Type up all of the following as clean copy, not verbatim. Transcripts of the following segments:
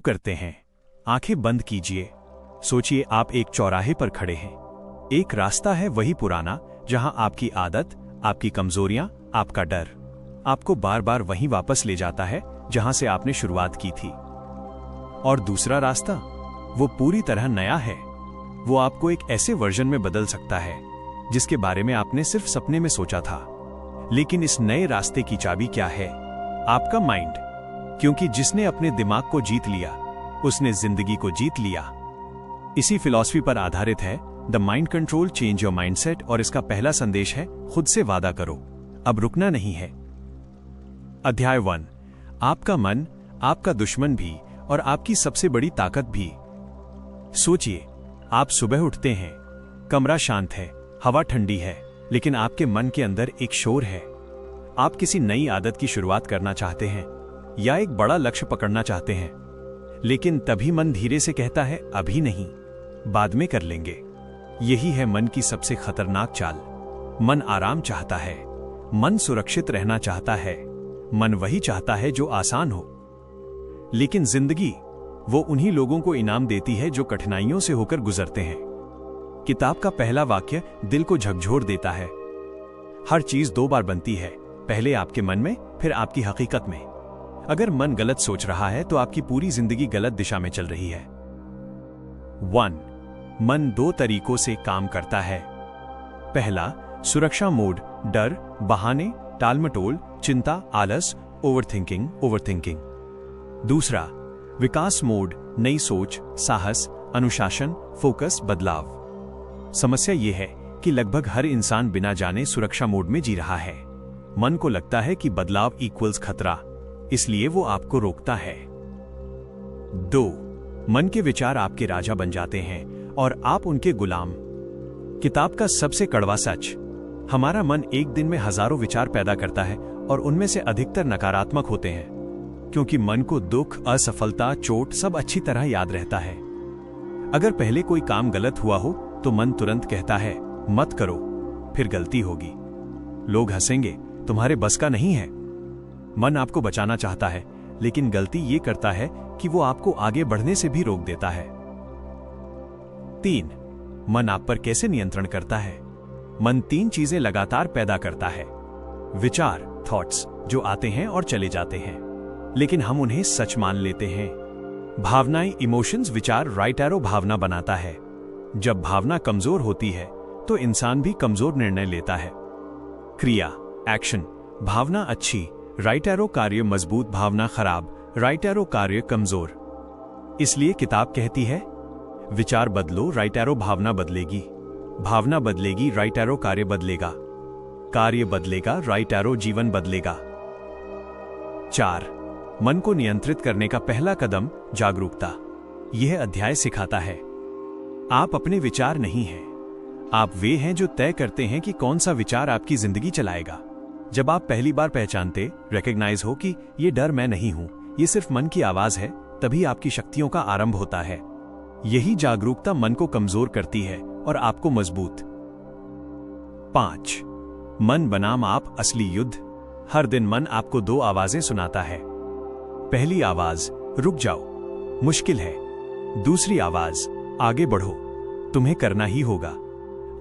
करते हैं। आंखें बंद कीजिए। सोचिए आप एक चौराहे पर खड़े हैं। एक रास्ता है वही पुराना, जहां आपकी आदत, आपकी कमजोरियां, आपका डर आपको बार बार वहीं वापस ले जाता है जहां से आपने शुरुआत की थी। और दूसरा रास्ता, वो पूरी तरह नया है। वो आपको एक ऐसे वर्जन में बदल सकता है जिसके बारे में आपने सिर्फ सपने में सोचा था। लेकिन इस नए रास्ते की चाबी क्या है? आपका माइंड। क्योंकि जिसने अपने दिमाग को जीत लिया, उसने जिंदगी को जीत लिया। इसी फिलॉसफी पर आधारित है the mind control change your mindset, और इसका पहला संदेश है खुद से वादा करो, अब रुकना नहीं है। अध्याय 1, आपका मन, आपका दुश्मन भी और आपकी सबसे बड़ी ताकत भी। सोचिए, आप सुबह उठते हैं, कमरा शांत है, हवा ठंडी है, लेकिन आपके मन के अंदर एक शोर है। आप किसी नई आदत की शुरुआत करना चाहते हैं या एक बड़ा लक्ष्य पकड़ना चाहते हैं, लेकिन तभी मन धीरे से कहता है अभी नहीं, बाद में कर लेंगे। यही है मन की सबसे खतरनाक चाल। मन आराम चाहता है, मन सुरक्षित रहना चाहता है, मन वही चाहता है जो आसान हो। लेकिन जिंदगी वो उन्हीं लोगों को इनाम देती है जो कठिनाइयों से होकर गुजरते हैं। किताब का पहला वाक्य दिल को झकझोर देता है। हर चीज 2 बार बनती है, पहले आपके मन में, फिर आपकी हकीकत में। अगर मन गलत सोच रहा है तो आपकी पूरी जिंदगी गलत दिशा में चल रही है। 1. मन 2 तरीकों से काम करता है। पहला, सुरक्षा मोड, डर, बहाने, टालमटोल, चिंता, आलस, ओवरथिंकिंग। दूसरा, विकास मोड, नई सोच, साहस, अनुशासन, फोकस, बदलाव। समस्या यह है कि लगभग हर इंसान बिना जाने सुरक्षा मोड में जी रहा है। मन को लगता है कि बदलाव इक्वल्स खतरा, इसलिए वो आपको रोकता है। 2. मन के विचार आपके राजा बन जाते हैं और आप उनके गुलाम। किताब का सबसे कड़वा सच, हमारा मन एक दिन में हजारों विचार पैदा करता है और उनमें से अधिकतर नकारात्मक होते हैं, क्योंकि मन को दुख, असफलता, चोट सब अच्छी तरह याद रहता है। अगर पहले कोई काम गलत हुआ हो तो मन तुरंत कहता है मत करो, फिर गलती होगी, लोग हंसेंगे, तुम्हारे बस का नहीं है। मन आपको बचाना चाहता है, लेकिन गलती ये करता है कि वो आपको आगे बढ़ने से भी रोक देता है। 3. मन आप पर कैसे नियंत्रण करता है? मन 3 चीजें लगातार पैदा करता है। विचार, थॉट्स, जो आते हैं और चले जाते हैं, लेकिन हम उन्हें सच मान लेते हैं। भावनाएं, इमोशंस, विचार, राइट एरो भावना बनाता है। जब भावना कमजोर होती है तो इंसान भी कमजोर निर्णय लेता है। क्रिया, एक्शन, भावना अच्छी, राइट एरो कार्य मजबूत, भावना खराब, राइट एरो कार्य कमजोर। इसलिए किताब कहती है विचार बदलो, राइट एरो भावना बदलेगी, भावना बदलेगी, राइट एरो कार्य बदलेगा, कार्य बदलेगा, राइट एरो जीवन बदलेगा। 4. मन को नियंत्रित करने का पहला कदम, जागरूकता। यह अध्याय सिखाता है आप अपने विचार नहीं हैं, आप वे हैं जो तय करते हैं कि कौन सा विचार आपकी जिंदगी चलाएगा। जब आप पहली बार पहचानते, रिकॉग्नाइज हो कि ये डर मैं नहीं हूं, ये सिर्फ मन की आवाज है, तभी आपकी शक्तियों का आरंभ होता है। यही जागरूकता मन को कमजोर करती है और आपको मजबूत। 5. मन बनाम आप, असली युद्ध। हर दिन मन आपको 2 आवाजें सुनाता है। पहली आवाज, रुक जाओ, मुश्किल है। दूसरी आवाज, आगे बढ़ो, तुम्हें करना ही होगा।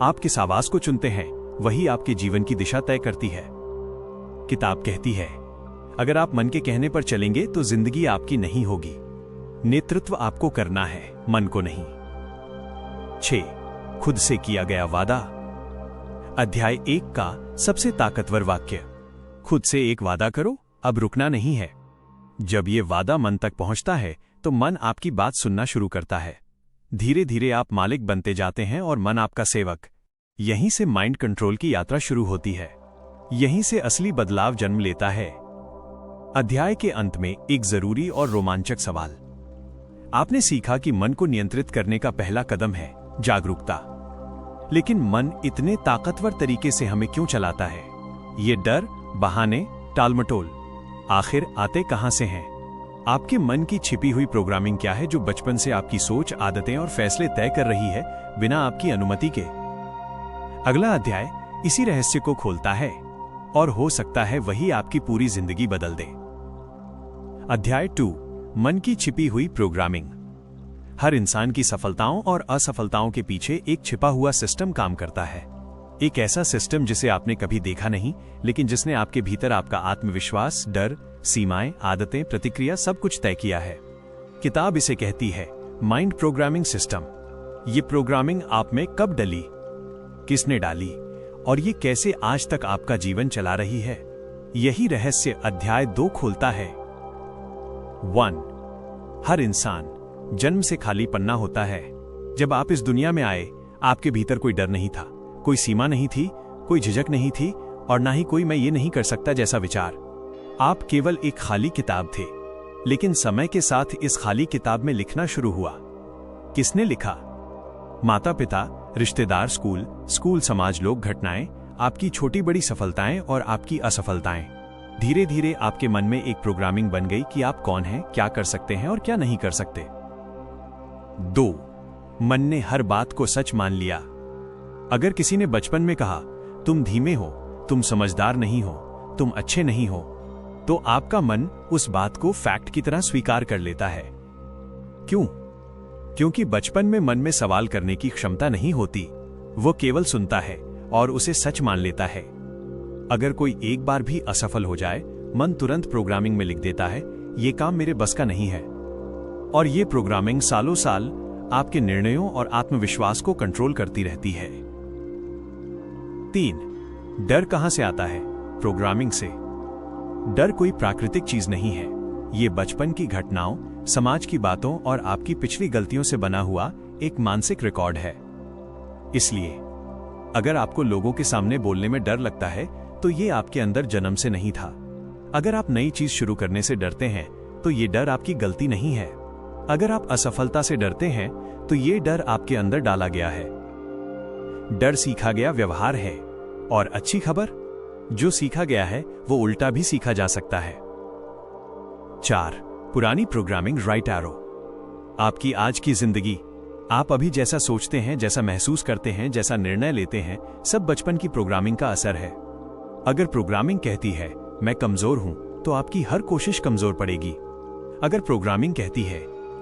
आप किस आवाज को चुनते हैं, वही आपके जीवन की दिशा तय करती है। किताब कहती है अगर आप मन के कहने पर चलेंगे तो जिंदगी आपकी नहीं होगी। नेतृत्व आपको करना है, मन को नहीं। 6. खुद से किया गया वादा। अध्याय 1 का सबसे ताकतवर वाक्य, खुद से एक वादा करो, अब रुकना नहीं है। जब ये वादा मन तक पहुंचता है तो मन आपकी बात सुनना शुरू करता है। धीरे धीरे आप मालिक बनते जाते हैं और मन आपका सेवक। यहीं से माइंड कंट्रोल की यात्रा शुरू होती है, यहीं से असली बदलाव जन्म लेता है। अध्याय के अंत में एक जरूरी और रोमांचक सवाल। आपने सीखा कि मन को नियंत्रित करने का पहला कदम है जागरूकता, लेकिन मन इतने ताकतवर तरीके से हमें क्यों चलाता है? ये डर, बहाने, टालमटोल आखिर आते कहां से हैं? आपके मन की छिपी हुई प्रोग्रामिंग क्या है जो बचपन से आपकी सोच, आदतें और फैसले तय कर रही है बिना आपकी अनुमति के? अगला अध्याय इसी रहस्य को खोलता है और हो सकता है वही आपकी पूरी जिंदगी बदल दे। अध्याय 2, मन की छिपी हुई प्रोग्रामिंग। हर इंसान की सफलताओं और असफलताओं के पीछे एक छिपा हुआ सिस्टम काम करता है। एक ऐसा सिस्टम जिसे आपने कभी देखा नहीं, लेकिन जिसने आपके भीतर आपका आत्मविश्वास, डर, सीमाएं, आदतें, प्रतिक्रिया सब कुछ तय किया है। किताब इसे कहती है माइंड प्रोग्रामिंग सिस्टम। ये प्रोग्रामिंग आप में कब डली, किसने डाली और ये कैसे आज तक आपका जीवन चला रही है, यही रहस्य अध्याय 2 खोलता है। 1. हर इंसान जन्म से खाली पन्ना होता है। जब आप इस दुनिया में आए, आपके भीतर कोई डर नहीं था, कोई सीमा नहीं थी, कोई झिझक नहीं थी और ना ही कोई मैं ये नहीं कर सकता जैसा विचार। आप केवल एक खाली किताब थे। लेकिन समय के साथ इस खाली किताब में लिखना शुरू हुआ। किसने लिखा? माता पिता, रिश्तेदार, स्कूल, समाज, लोग, घटनाएं, आपकी छोटी बड़ी सफलताएं और आपकी असफलताएं। धीरे धीरे आपके मन में एक प्रोग्रामिंग बन गई कि आप कौन हैं, क्या कर सकते हैं और क्या नहीं कर सकते। 2. मन ने हर बात को सच मान लिया। अगर किसी ने बचपन में कहा तुम धीमे हो, तुम समझदार नहीं हो, तुम अच्छे नहीं हो, तो आपका मन उस बात को फैक्ट की तरह स्वीकार कर लेता है। क्यों? क्योंकि बचपन में मन में सवाल करने की क्षमता नहीं होती, वो केवल सुनता है और उसे सच मान लेता है। अगर कोई एक बार भी असफल हो जाए, मन तुरंत प्रोग्रामिंग में लिख देता है, ये काम मेरे बस का नहीं है। और ये प्रोग्रामिंग सालों साल आपके निर्णयों और आत्मविश्वास को कंट्रोल करती रहती है। 3. डर कहां से आता है? प्रोग्रामिंग से। डर कोई प्राकृतिक चीज नहीं है। ये बचपन की घटनाओं, समाज की बातों और आपकी पिछली गलतियों से बना हुआ एक मानसिक रिकॉर्ड है। इसलिए अगर आपको लोगों के सामने बोलने में डर लगता है, तो ये आपके अंदर जन्म से नहीं था। अगर आप नई चीज शुरू करने से डरते हैं, तो ये डर आपकी गलती नहीं है। अगर आप असफलता से डरते हैं, तो ये डर आपके अंदर डाला गया है। डर सीखा गया व्यवहार है। और अच्छी खबर, जो सीखा गया है वो उल्टा भी सीखा जा सकता है। 4. पुरानी प्रोग्रामिंग राइट एरो। आपकी आज की जिंदगी, आप अभी जैसा सोचते हैं, जैसा महसूस करते हैं, जैसा निर्णय लेते हैं, सब बचपन की प्रोग्रामिंग का असर है। अगर प्रोग्रामिंग कहती है मैं कमजोर हूं, तो आपकी हर कोशिश कमजोर पड़ेगी। अगर प्रोग्रामिंग कहती है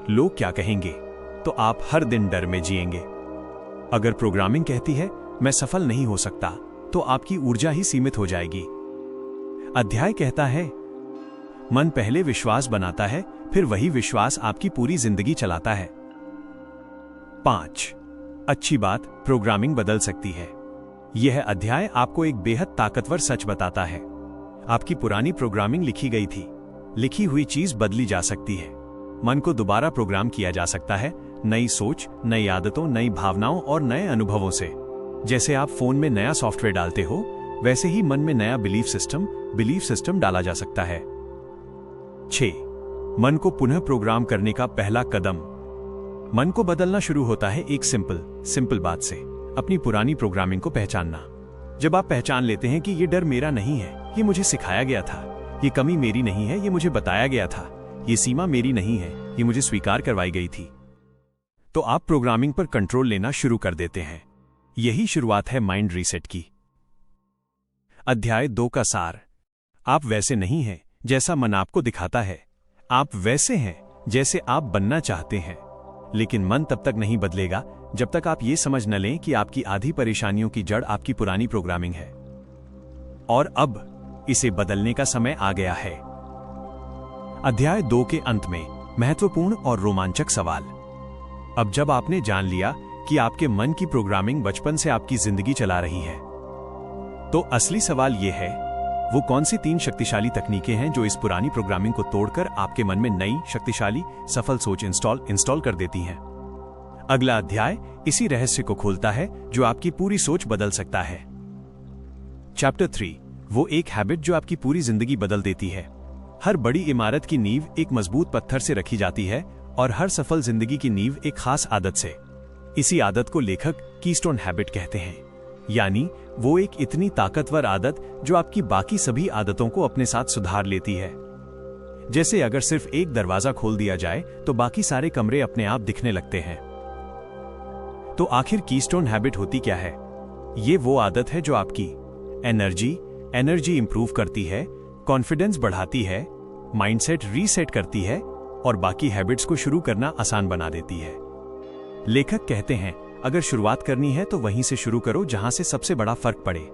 लोग क्या कहेंगे, तो आप हर दिन डर में जिएंगे। अगर प्रोग्रामिंग कहती है मैं सफल नहीं हो सकता, तो आपकी ऊर्जा ही सीमित हो जाएगी। अध्याय कहता है मन पहले विश्वास बनाता है, फिर वही विश्वास आपकी पूरी जिंदगी चलाता है। 5. अच्छी बात, प्रोग्रामिंग बदल सकती है। यह अध्याय आपको एक बेहद ताकतवर सच बताता है। आपकी पुरानी प्रोग्रामिंग लिखी गई थी। लिखी हुई चीज बदली जा सकती है। मन को दोबारा प्रोग्राम किया जा सकता है, नई सोच, नई आदतों, नई भावनाओं और नए अनुभवों से। जैसे आप फोन में नया सॉफ्टवेयर डालते हो, वैसे ही मन में नया बिलीफ सिस्टम डाला जा सकता है। 6. मन को पुनः प्रोग्राम करने का पहला कदम। मन को बदलना शुरू होता है एक सिंपल बात से, अपनी पुरानी प्रोग्रामिंग को पहचानना। जब आप पहचान लेते हैं कि ये डर मेरा नहीं है, ये मुझे सिखाया गया था, ये कमी मेरी नहीं है, ये मुझे बताया गया था, ये सीमा मेरी नहीं है, ये मुझे स्वीकार करवाई गई थी, तो आप प्रोग्रामिंग पर कंट्रोल लेना शुरू कर देते हैं। यही शुरुआत है माइंड रीसेट की। अध्याय 2 का सार। आप वैसे नहीं हैं जैसा मन आपको दिखाता है, आप वैसे हैं जैसे आप बनना चाहते हैं। लेकिन मन तब तक नहीं बदलेगा जब तक आप ये समझ न लें कि आपकी आधी परेशानियों की जड़ आपकी पुरानी प्रोग्रामिंग है। और अब इसे बदलने का समय आ गया है। अध्याय 2 के अंत में महत्वपूर्ण और रोमांचक सवाल। अब जब आपने जान लिया कि आपके मन की प्रोग्रामिंग बचपन से आपकी जिंदगी चला रही है, तो असली सवाल यह है, वो कौन सी 3 शक्तिशाली तकनीकें हैं जो इस पुरानी प्रोग्रामिंग को तोड़कर आपके मन में नई, शक्तिशाली, सफल सोच इंस्टॉल कर देती हैं। अगला अध्याय इसी रहस्य को खोलता है जो आपकी पूरी सोच बदल सकता है। चैप्टर 3, वो एक हैबिट जो आपकी पूरी जिंदगी बदल देती है। हर बड़ी इमारत की नींव एक मजबूत पत्थर से रखी जाती है और हर सफल जिंदगी की नींव एक खास आदत से। इसी आदत को लेखक कीस्टोन हैबिट कहते हैं, यानी वो एक इतनी ताकतवर आदत जो आपकी बाकी सभी आदतों को अपने साथ सुधार लेती है। जैसे अगर सिर्फ एक दरवाजा खोल दिया जाए तो बाकी सारे कमरे अपने आप दिखने लगते हैं। तो आखिर कीस्टोन हैबिट होती क्या है? ये वो आदत है जो आपकी एनर्जी इंप्रूव करती है, कॉन्फिडेंस बढ़ाती है, माइंडसेट रीसेट करती है, और बाकी हैबिट्स को शुरू करना आसान बना देती है। लेखक कहते हैं, अगर शुरुआत करनी है तो वहीं से शुरू करो जहां से सबसे बड़ा फर्क पड़े,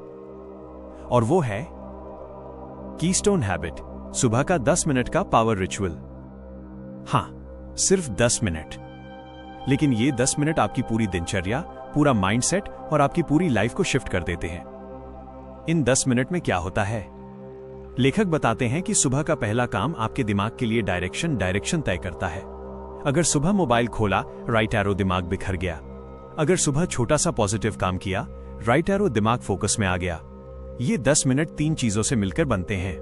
और वो है कीस्टोन हैबिट, सुबह का 10 मिनट का पावर रिचुअल। हां, सिर्फ 10 मिनट, लेकिन ये 10 मिनट आपकी पूरी दिनचर्या, पूरा माइंडसेट और आपकी पूरी लाइफ को शिफ्ट कर देते हैं। इन 10 मिनट में क्या होता है? लेखक बताते हैं कि सुबह का पहला काम आपके दिमाग के लिए डायरेक्शन तय करता है। अगर सुबह मोबाइल खोला, राइट एरो दिमाग बिखर गया। अगर सुबह छोटा सा पॉजिटिव काम किया, राइट एरो दिमाग फोकस में आ गया। ये 10 मिनट 3 चीजों से मिलकर बनते हैं।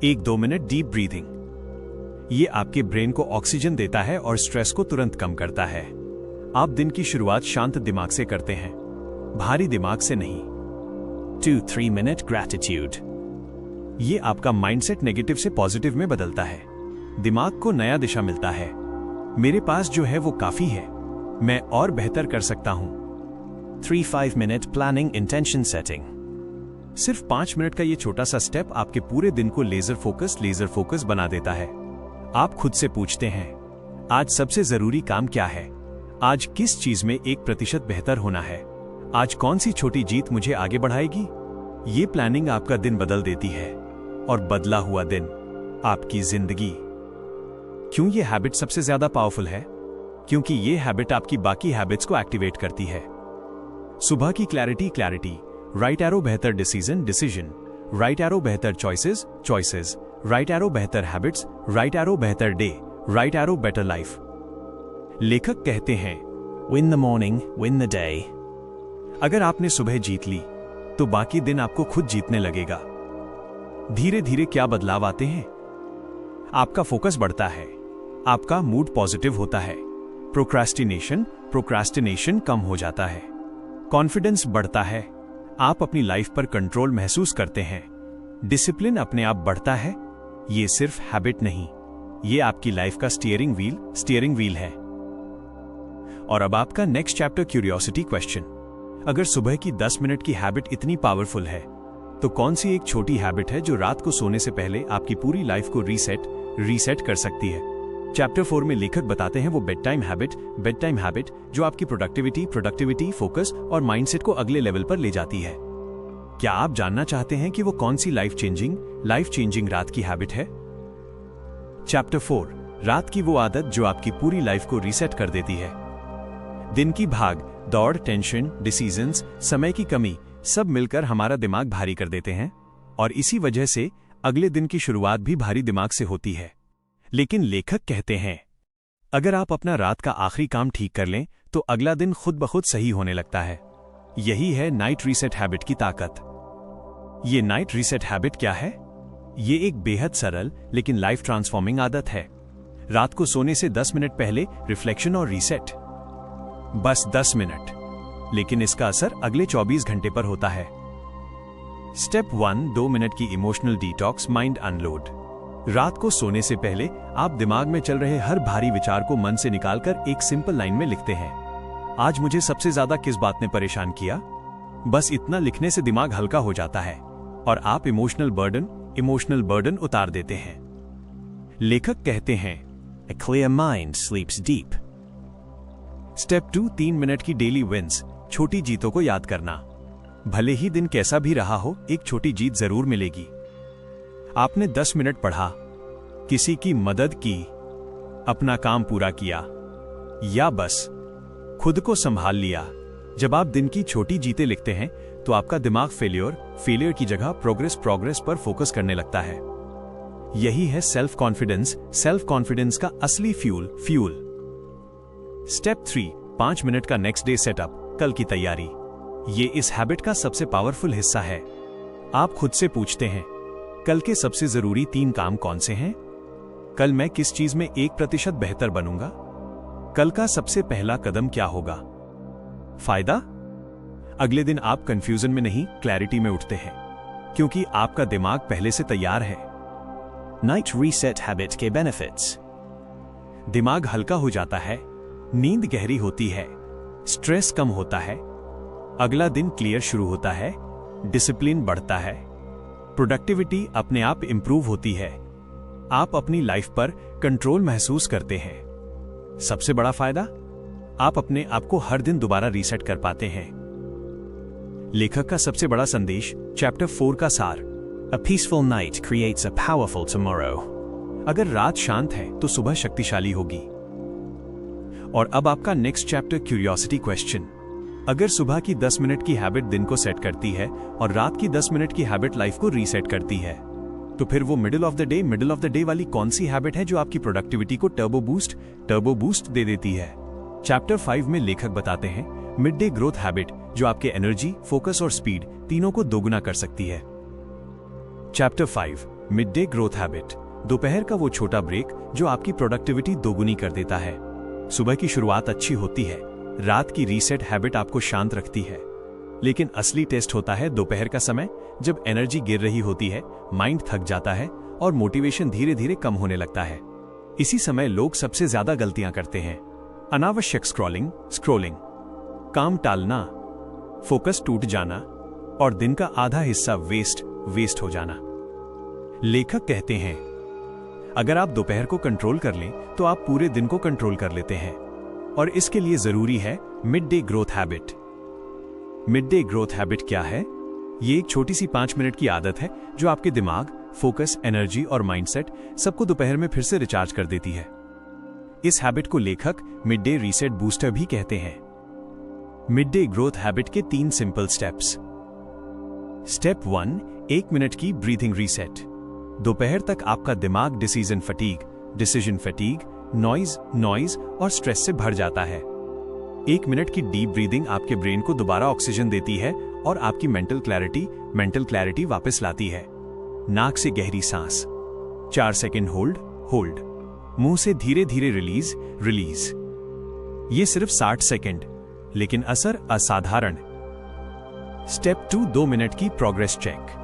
1-2 मिनट डीप ब्रीथिंग। ये आपके ब्रेन को ऑक्सीजन देता है और स्ट्रेस को तुरंत कम करता है। आप दिन की शुरुआत शांत दिमाग से करते हैं, भारी दिमाग से नहीं। 2-3 मिनट ग्रैटिट्यूड। ये आपका माइंडसेट नेगेटिव से पॉजिटिव में बदलता है। दिमाग को नया दिशा मिलता है। मेरे पास जो है वो काफी है, मैं और बेहतर कर सकता हूं। 3-5 मिनट प्लानिंग इंटेंशन सेटिंग। सिर्फ 5 मिनट का ये छोटा सा स्टेप आपके पूरे दिन को लेजर फोकस बना देता है। आप खुद से पूछते हैं, आज सबसे जरूरी काम क्या है? आज किस चीज में 1% बेहतर होना है? आज कौन सी छोटी जीत मुझे आगे बढ़ाएगी? ये प्लानिंग आपका दिन बदल देती है, और बदला हुआ दिन आपकी जिंदगी। क्यों ये हैबिट सबसे ज्यादा पावरफुल है? क्योंकि ये हैबिट आपकी बाकी हैबिट्स को एक्टिवेट करती है। सुबह की क्लैरिटी, राइट एरो बेहतर डिसीजन, राइट एरो बेहतर चॉइसेस, राइट एरो बेहतर हैबिट्स, राइट एरो बेहतर day, right arrow better life. लेखक कहते हैं, win the morning, win the day. अगर आपने सुबह जीत ली तो बाकी दिन आपको खुद जीतने लगेगा। धीरे धीरे क्या बदलाव आते हैं? आपका फोकस बढ़ता है, आपका मूड पॉजिटिव होता है, प्रोक्रास्टिनेशन कम हो जाता है, कॉन्फिडेंस बढ़ता है, आप अपनी लाइफ पर कंट्रोल महसूस करते हैं, डिसिप्लिन अपने आप बढ़ता है। ये सिर्फ हैबिट नहीं, ये आपकी लाइफ का स्टीयरिंग व्हील है। और अब आपका नेक्स्ट चैप्टर, क्यूरियोसिटी क्वेश्चन। अगर सुबह की 10 मिनट की हैबिट इतनी पावरफुल है, तो कौन सी एक छोटी हैबिट है जो रात को सोने से पहले आपकी पूरी लाइफ को रीसेट कर सकती है? चैप्टर 4 में लेखक बताते हैं वो बेड टाइम हैबिट जो आपकी प्रोडक्टिविटी, फोकस और माइंडसेट को अगले लेवल पर ले जाती है। क्या आप जानना चाहते हैं कि वो कौन सी लाइफ चेंजिंग रात की हैबिट है? चैप्टर 4, रात की वो आदत जो आपकी पूरी लाइफ को रीसेट कर देती है। दिन की भाग दौड़, टेंशन, डिसीजंस, समय की कमी सब मिलकर हमारा दिमाग भारी कर देते हैं, और इसी वजह से अगले दिन की शुरुआत भी भारी दिमाग से होती है। लेकिन लेखक कहते हैं, अगर आप अपना रात का आखिरी काम ठीक कर लें तो अगला दिन खुद ब खुद सही होने लगता है। यही है नाइट रीसेट हैबिट की ताकत। ये नाइट रीसेट हैबिट क्या है? ये एक बेहद सरल लेकिन लाइफ ट्रांसफॉर्मिंग आदत है। रात को सोने से 10 मिनट पहले रिफ्लेक्शन और रीसेट। बस 10 मिनट, लेकिन इसका असर अगले 24 घंटे पर होता है। स्टेप 1, 2 मिनट की इमोशनल डिटॉक्स, माइंड अनलोड। रात को सोने से पहले आप दिमाग में चल रहे हर भारी विचार को मन से निकालकर एक सिंपल लाइन में लिखते हैं। आज मुझे सबसे ज्यादा किस बात ने परेशान किया? बस इतना लिखने से दिमाग हल्का हो जाता है और आप इमोशनल बर्डन उतार देते हैं। लेखक कहते हैं, A clear mind sleeps deep. Step 2, 3 minute की डेली विंस, छोटी जीतों को याद करना। भले ही दिन कैसा भी रहा हो, एक छोटी जीत जरूर मिलेगी। आपने 10 मिनट पढ़ा, किसी की मदद की, अपना काम पूरा किया, या बस खुद को संभाल लिया। जब आप दिन की छोटी जीतें लिखते हैं तो आपका दिमाग फेलियर की जगह प्रोग्रेस पर फोकस करने लगता है। यही है सेल्फ कॉन्फिडेंस का असली फ्यूल। स्टेप 3, 5 मिनट का नेक्स्ट डे सेटअप, कल की तैयारी। ये इस हैबिट का सबसे पावरफुल हिस्सा है। आप खुद से पूछते हैं, कल के सबसे जरूरी 3 काम कौन से हैं? कल मैं किस चीज में 1% बेहतर बनूंगा? कल का सबसे पहला कदम क्या होगा? फायदा? अगले दिन आप कंफ्यूजन में नहीं, क्लैरिटी में उठते हैं, क्योंकि आपका दिमाग पहले से तैयार है। नाइट रीसेट हैबिट के बेनिफिट्स। दिमाग हल्का हो जाता है, नींद गहरी होती है, स्ट्रेस कम होता है, अगला दिन क्लियर शुरू होता है, डिसिप्लिन बढ़ता है, प्रोडक्टिविटी अपने आप इंप्रूव होती है, आप अपनी लाइफ पर कंट्रोल महसूस करते हैं। सबसे बड़ा फायदा, आप अपने आप को हर दिन दोबारा रीसेट कर पाते हैं। लेखक का सबसे बड़ा संदेश, चैप्टर 4 का सार, A peaceful night creates a powerful tomorrow. अगर रात शांत है तो सुबह शक्तिशाली होगी। और अब आपका नेक्स्ट चैप्टर, क्यूरियोसिटी क्वेश्चन। अगर सुबह की 10 मिनट की हैबिट दिन को सेट करती है और रात की 10 मिनट की हैबिट लाइफ को रीसेट करती है, तो फिर वो मिडिल ऑफ द डे वाली कौन सी हैबिट है जो आपकी प्रोडक्टिविटी को टर्बो बूस्ट दे देती है? चैप्टर 5 में लेखक बताते हैं मिड डे ग्रोथ हैबिट, जो आपके एनर्जी, फोकस और स्पीड तीनों को दोगुना कर सकती है। Chapter 5, mid day growth habit, दोपहर का वो छोटा ब्रेक जो आपकी प्रोडक्टिविटी दोगुनी कर देता है। सुबह की शुरुआत अच्छी होती है, रात की रीसेट हैबिट आपको शांत रखती है, लेकिन असली टेस्ट होता है दोपहर का समय, जब एनर्जी गिर रही होती है, माइंड थक जाता है और मोटिवेशन धीरे धीरे कम होने लगता है। इसी समय लोग सबसे ज्यादा गलतियां करते हैं। अनावश्यक स्क्रॉलिंग, काम टालना, फोकस टूट जाना और दिन का आधा हिस्सा वेस्ट हो जाना। लेखक कहते हैं अगर आप दोपहर को कंट्रोल कर लें तो आप पूरे दिन को कंट्रोल कर लेते हैं, और इसके लिए जरूरी है mid day growth habit. Mid day growth habit क्या है? ये एक छोटी सी 5 मिनट की आदत है जो आपके दिमाग, फोकस, एनर्जी और माइंडसेट सबको दोपहर में फिर से रिचार्ज कर देती है। इस हैबिट को लेखक मिड डे रीसेट बूस्टर भी कहते हैं। मिड डे ग्रोथ हैबिट के 3 सिंपल स्टेप्स। स्टेप 1, 1 मिनट की ब्रीथिंग रीसेट। दोपहर तक आपका दिमाग डिसीजन फटीग, नॉइज और स्ट्रेस से भर जाता है। 1 मिनट की डीप ब्रीदिंग आपके ब्रेन को दोबारा ऑक्सीजन देती है और आपकी मेंटल क्लैरिटी वापस लाती है। नाक से गहरी सांस, 4 सेकंड होल्ड, मुंह से धीरे धीरे रिलीज। ये सिर्फ 60 सेकंड, लेकिन असर असाधारण। स्टेप 2, 2 मिनट की प्रोग्रेस चेक।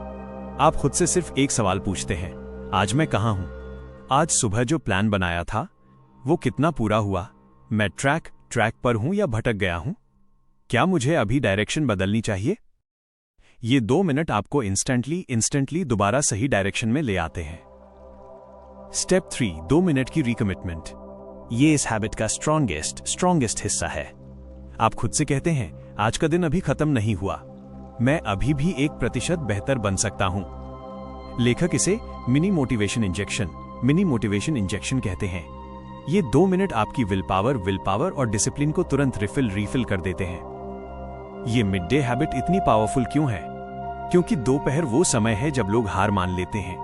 आप खुद से सिर्फ एक सवाल पूछते हैं, आज मैं कहां हूं? आज सुबह जो प्लान बनाया था वो कितना पूरा हुआ? मैं ट्रैक पर हूं या भटक गया हूं? क्या मुझे अभी डायरेक्शन बदलनी चाहिए? ये 2 मिनट आपको इंस्टेंटली दोबारा सही डायरेक्शन में ले आते हैं। स्टेप 3, 2 मिनट की रिकमिटमेंट। ये इस हैबिट का स्ट्रॉन्गेस्ट हिस्सा है। आप खुद से कहते हैं आज का दिन अभी खत्म नहीं हुआ, मैं अभी भी 1% बेहतर बन सकता हूं। लेखक इसे मिनी मोटिवेशन इंजेक्शन कहते हैं। ये 2 मिनट आपकी विल पावर और डिसिप्लिन को तुरंत रिफिल कर देते हैं। ये मिड डे हैबिट इतनी पावरफुल क्यों है? क्योंकि दोपहर वो समय है जब लोग हार मान लेते हैं,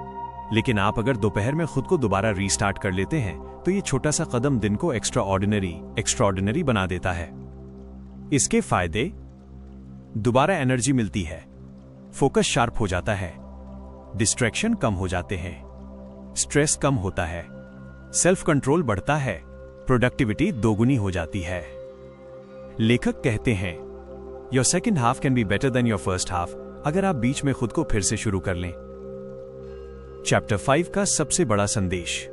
लेकिन आप अगर दोपहर में खुद को दोबारा रीस्टार्ट कर लेते हैं तो ये छोटा सा कदम दिन को एक्स्ट्राऑर्डिनरी बना देता है। इसके फायदे, दोबारा एनर्जी मिलती है, फोकस शार्प हो जाता है, डिस्ट्रैक्शन कम हो जाते हैं, स्ट्रेस कम होता है, सेल्फ कंट्रोल बढ़ता है, प्रोडक्टिविटी दोगुनी हो जाती है। लेखक कहते हैं your second half can be better than your first half, अगर आप बीच में खुद को फिर से शुरू कर लें। चैप्टर 5 का सबसे बड़ा संदेश,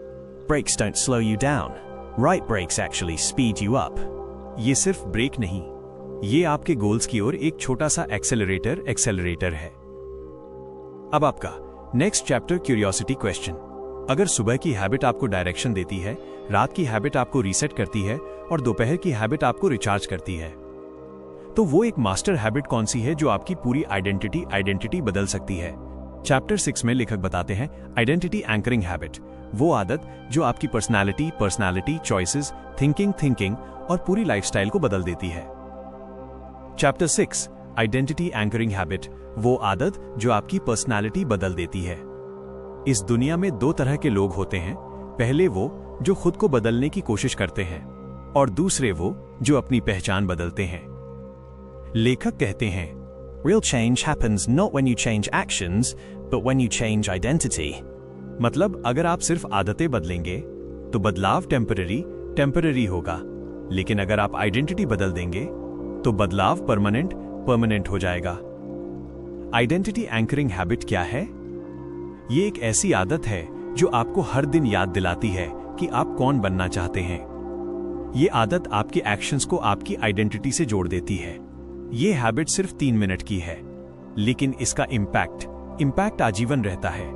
Breaks don't slow you down. Right breaks actually speed you up. ये सिर्फ ब्रेक नहीं, ये आपके गोल्स की ओर एक छोटा सा एक्सेलरेटर है। अब आपका नेक्स्ट चैप्टर, क्यूरियोसिटी क्वेश्चन। अगर सुबह की हैबिट आपको डायरेक्शन देती है, रात की हैबिट आपको रीसेट करती है और दोपहर की हैबिट आपको रिचार्ज करती है, तो वो एक मास्टर हैबिट कौन सी है जो आपकी पूरी आइडेंटिटी बदल सकती है? चैप्टर 6 में लेखक बताते हैं आइडेंटिटी एंकरिंग हैबिट, वो आदत जो आपकी पर्सनालिटी, चॉइसेस, थिंकिंग और पूरी लाइफस्टाइल को बदल देती है। चैप्टर 6, आइडेंटिटी एंकरिंग हैबिट, वो आदत जो आपकी पर्सनालिटी बदल देती है। इस दुनिया में 2 तरह के लोग होते हैं, पहले वो जो खुद को बदलने की कोशिश करते हैं और दूसरे वो जो अपनी पहचान बदलते हैं। लेखक कहते हैं Real change happens not when you change actions, but when you change identity. मतलब अगर आप सिर्फ आदतें बदलेंगे तो बदलाव टेम्पररी होगा, लेकिन अगर आप आइडेंटिटी बदल देंगे तो बदलाव परमानेंट हो जाएगा। आइडेंटिटी एंकरिंग हैबिट क्या है? ये एक ऐसी आदत है जो आपको हर दिन याद दिलाती है कि आप कौन बनना चाहते हैं। ये आदत आपके एक्शंस को आपकी आइडेंटिटी से जोड़ देती है। ये हैबिट सिर्फ 3 मिनट की है, लेकिन इसका इम्पैक्ट आजीवन रहता है।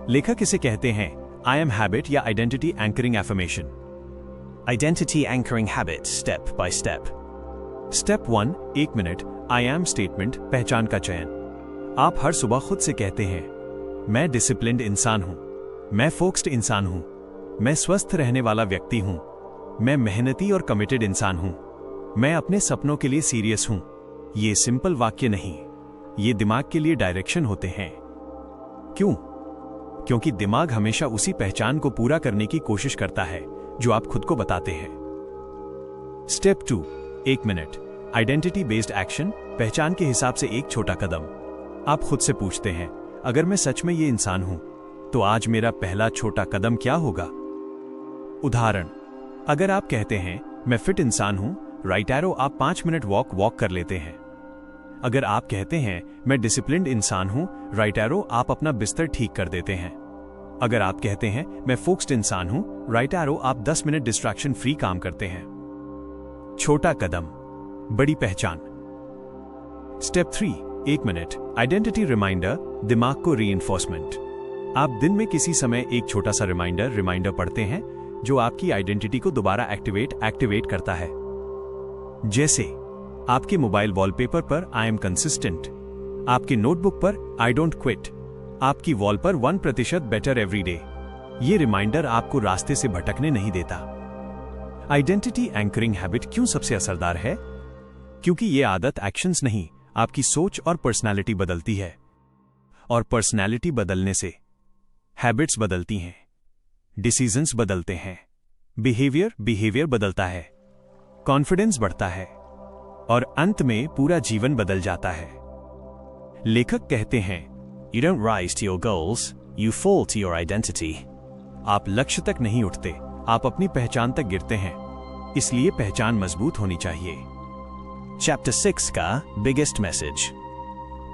लेखक इसे कहते हैं आई एम हैबिट या identity anchoring affirmation. Identity anchoring habit, step by step. Step 1, 1 minute I am statement, पहचान का चयन। आप हर सुबह खुद से कहते हैं, मैं डिसिप्लिन्ड इंसान हूं, मैं फोकस्ड इंसान हूं, मैं स्वस्थ रहने वाला व्यक्ति हूं, मैं मेहनती और कमिटेड इंसान हूं, मैं अपने सपनों के लिए सीरियस हूं। ये सिंपल वाक्य नहीं, ये दिमाग के लिए डायरेक्शन होते हैं। क्यों? क्योंकि दिमाग हमेशा उसी पहचान को पूरा करने की कोशिश करता है जो आप खुद को बताते हैं। Step 2, 1 minute identity based action, पहचान के हिसाब से एक छोटा कदम। आप खुद से पूछते हैं, अगर मैं सच में ये इंसान हूं तो आज मेरा पहला छोटा कदम क्या होगा? उदाहरण, अगर आप कहते हैं मैं फिट इंसान हूं, राइट एरो आप 5 मिनट वॉक कर लेते हैं। अगर आप कहते हैं मैं डिसिप्लिन्ड इंसान हूं, राइट एरो आप अपना बिस्तर ठीक कर देते हैं। अगर आप कहते हैं मैं फोकस्ड इंसान हूं, राइट एरो आप 10 मिनट डिस्ट्रैक्शन फ्री काम करते हैं। छोटा कदम, बड़ी पहचान। स्टेप 3, 1 मिनट आइडेंटिटी रिमाइंडर, दिमाग को रीइंफोर्समेंट। आप दिन में किसी समय एक छोटा सा रिमाइंडर पढ़ते हैं जो आपकी आइडेंटिटी को दोबारा एक्टिवेट करता है। जैसे आपके मोबाइल वॉलपेपर पर आई एम कंसिस्टेंट, आपके नोटबुक पर आई डोंट क्विट, आपकी वॉल पर 1% बेटर एवरी डे। ये रिमाइंडर आपको रास्ते से भटकने नहीं देता। आइडेंटिटी एंकरिंग हैबिट क्यों सबसे असरदार है? क्योंकि ये आदत एक्शंस नहीं, आपकी सोच और पर्सनालिटी बदलती है, और पर्सनालिटी बदलने से हैबिट्स बदलती हैं, डिसीजंस बदलते हैं, बिहेवियर बदलता है, कॉन्फिडेंस बढ़ता है, और अंत में पूरा जीवन बदल जाता है। लेखक कहते हैं, You don't rise to your goals, you fall to your identity. आप लक्ष्य तक नहीं उठते, आप अपनी पहचान तक गिरते हैं। इसलिए पहचान मजबूत होनी चाहिए। Chapter 6 का biggest message.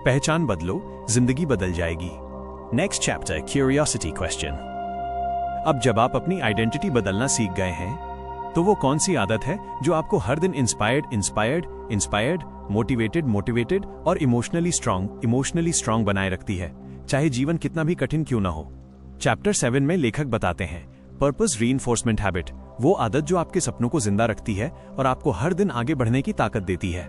पहचान बदलो, जिंदगी बदल जाएगी। Next chapter, curiosity question. अब जब आप अपनी आइडेंटिटी बदलना सीख गए हैं, तो वो कौन सी आदत है जो आपको हर दिन इंस्पायर्ड, मोटिवेटेड और इमोशनली स्ट्रांग बनाए रखती है, चाहे जीवन कितना भी कठिन क्यों ना हो? चैप्टर 7 में लेखक बताते हैं, पर्पस रीइंफोर्समेंट हैबिट, वो आदत जो आपके सपनों को जिंदा रखती है और आपको हर दिन आगे बढ़ने की ताकत देती है।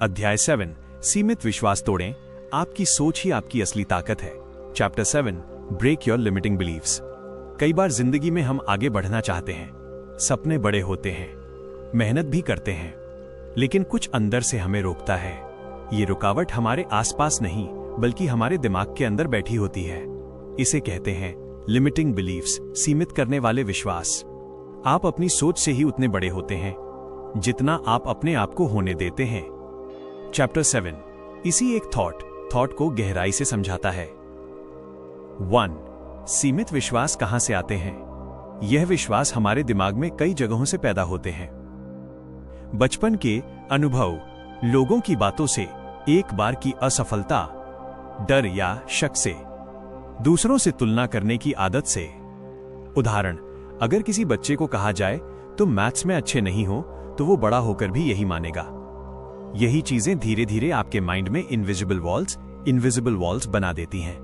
अध्याय 7, सीमित विश्वास तोड़ें, आपकी सोच ही आपकी असली ताकत है। Chapter 7, break your limiting beliefs. कई बार जिंदगी में हम आगे बढ़ना चाहते हैं, सपने बड़े होते हैं, मेहनत भी करते हैं, लेकिन कुछ अंदर से हमें रोकता है। ये रुकावट हमारे आसपास नहीं, बल्कि हमारे दिमाग के अंदर बैठी होती है। इसे कहते हैं लिमिटिंग बिलीव्स, सीमित करने वाले विश्वास। आप अपनी सोच से ही उतने बड़े होते हैं जितना आप अपने आप को होने देते हैं। चैप्टर 7 इसी एक थॉट को गहराई से समझाता है। 1. सीमित विश्वास कहां से आते हैं? यह विश्वास हमारे दिमाग में कई जगहों से पैदा होते हैं। बचपन के अनुभव, लोगों की बातों से, एक बार की असफलता, डर या शक से, दूसरों से तुलना करने की आदत से। उदाहरण, अगर किसी बच्चे को कहा जाए तुम मैथ्स में अच्छे नहीं हो, तो वो बड़ा होकर भी यही मानेगा। यही चीजें धीरे धीरे आपके माइंड में इनविजिबल वॉल्स बना देती हैं।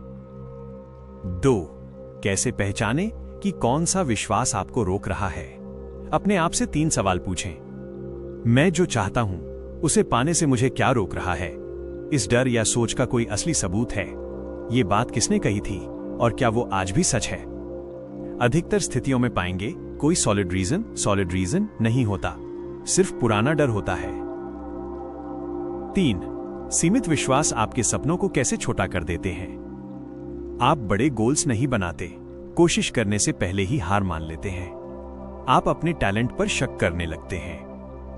2. कैसे पहचानें कि कौन सा विश्वास आपको रोक रहा है? अपने आप से 3 सवाल पूछें। मैं जो चाहता हूं उसे पाने से मुझे क्या रोक रहा है? इस डर या सोच का कोई असली सबूत है? ये बात किसने कही थी और क्या वो आज भी सच है? अधिकतर स्थितियों में पाएंगे कोई सॉलिड रीजन नहीं होता, सिर्फ पुराना डर होता है। 3. सीमित विश्वास आपके सपनों को कैसे छोटा कर देते हैं? आप बड़े गोल्स नहीं बनाते, कोशिश करने से पहले ही हार मान लेते हैं। आप अपने टैलेंट पर शक करने लगते हैं।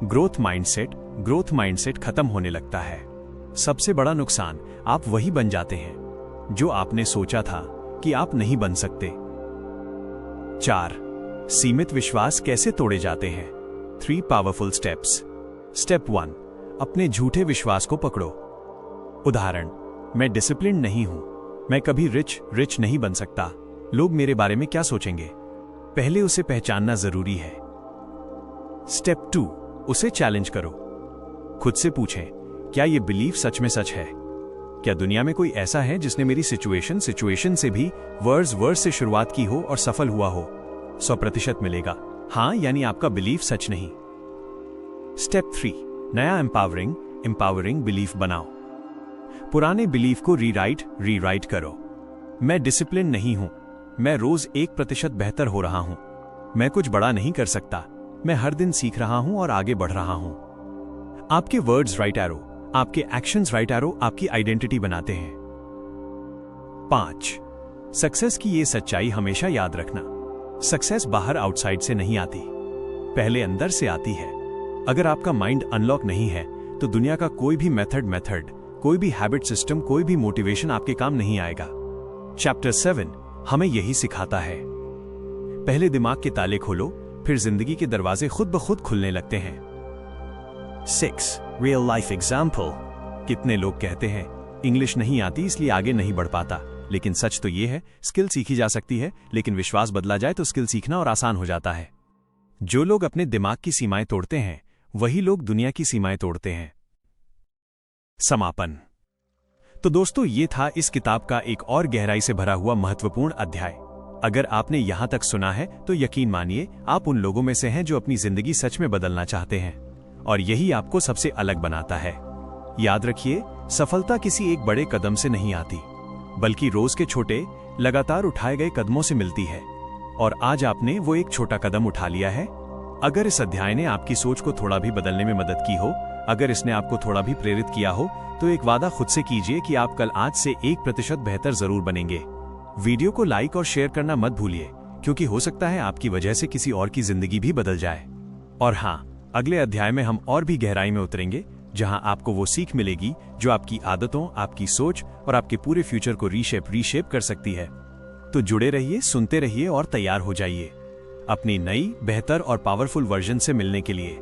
ग्रोथ माइंडसेट खत्म होने लगता है। सबसे बड़ा नुकसान, आप वही बन जाते हैं जो आपने सोचा था कि आप नहीं बन सकते। 4. सीमित विश्वास कैसे तोड़े जाते हैं? 3 पावरफुल स्टेप्स। स्टेप 1, अपने झूठे विश्वास को पकड़ो। उदाहरण, मैं डिसिप्लिन नहीं हूं, मैं कभी रिच नहीं बन सकता, लोग मेरे बारे में क्या सोचेंगे? पहले उसे पहचानना जरूरी है। स्टेप 2, उसे चैलेंज करो। खुद से पूछें, क्या यह बिलीफ सच में सच है? क्या दुनिया में कोई ऐसा है जिसने मेरी सिचुएशन से भी वर्ड्स से शुरुआत की हो और सफल हुआ हो? 100% मिलेगा। हाँ, यानी आपका बिलीफ सच नहीं। स्टेप 3, नया एम्पावरिंग बिलीफ बनाओ। पुराने बिलीफ को रीराइट करो। मैं डिसिप्लिन नहीं हूं, मैं रोज 1% बेहतर हो रहा हूं, मैं कुछ बड़ा नहीं कर सकता, मैं हर दिन सीख रहा हूं और आगे बढ़ रहा हूं। आपके वर्ड्स राइट एरो, आपके एक्शंस राइट एरो आपकी आइडेंटिटी बनाते हैं। 5, सक्सेस की ये सच्चाई हमेशा याद रखना। सक्सेस बाहर आउटसाइड से नहीं आती, पहले अंदर से आती है। अगर आपका माइंड अनलॉक नहीं है तो दुनिया का कोई भी मेथड, कोई भी हैबिट सिस्टम, कोई भी मोटिवेशन आपके काम नहीं आएगा। चैप्टर 7 हमें यही सिखाता है। पहले दिमाग के ताले खोलो, फिर जिंदगी के दरवाजे खुद ब खुद खुलने लगते हैं। 6, real life example. कितने लोग कहते हैं इंग्लिश नहीं आती इसलिए आगे नहीं बढ़ पाता, लेकिन सच तो ये है स्किल सीखी जा सकती है, लेकिन विश्वास बदला जाए तो स्किल सीखना और आसान हो जाता है। जो लोग अपने दिमाग की सीमाएं तोड़ते हैं वही लोग दुनिया की सीमाएं तोड़ते हैं। समापन। तो दोस्तों, ये था इस किताब का एक और गहराई से भरा हुआ महत्वपूर्ण अध्याय। अगर आपने यहां तक सुना है तो यकीन मानिए आप उन लोगों में से हैं जो अपनी जिंदगी सच में बदलना चाहते हैं, और यही आपको सबसे अलग बनाता है। याद रखिए, सफलता किसी एक बड़े कदम से नहीं आती, बल्कि रोज के छोटे लगातार उठाए गए कदमों से मिलती है। और आज आपने वो एक छोटा कदम उठा लिया है। अगर इस अध्याय ने आपकी सोच को थोड़ा भी बदलने में मदद की हो, अगर इसने आपको थोड़ा भी प्रेरित किया हो, तो एक वादा खुद से कीजिए कि आप कल आज से 1% बेहतर जरूर बनेंगे। वीडियो को लाइक और शेयर करना मत भूलिए, क्योंकि हो सकता है आपकी वजह से किसी और की जिंदगी भी बदल जाए। और हाँ, अगले अध्याय में हम और भी गहराई में उतरेंगे, जहां आपको वो सीख मिलेगी जो आपकी आदतों, आपकी सोच और आपके पूरे फ्यूचर को रीशेप कर सकती है। तो जुड़े रहिए, सुनते रहिए और तैयार हो जाइए अपनी नई, बेहतर और पावरफुल वर्जन से मिलने के लिए।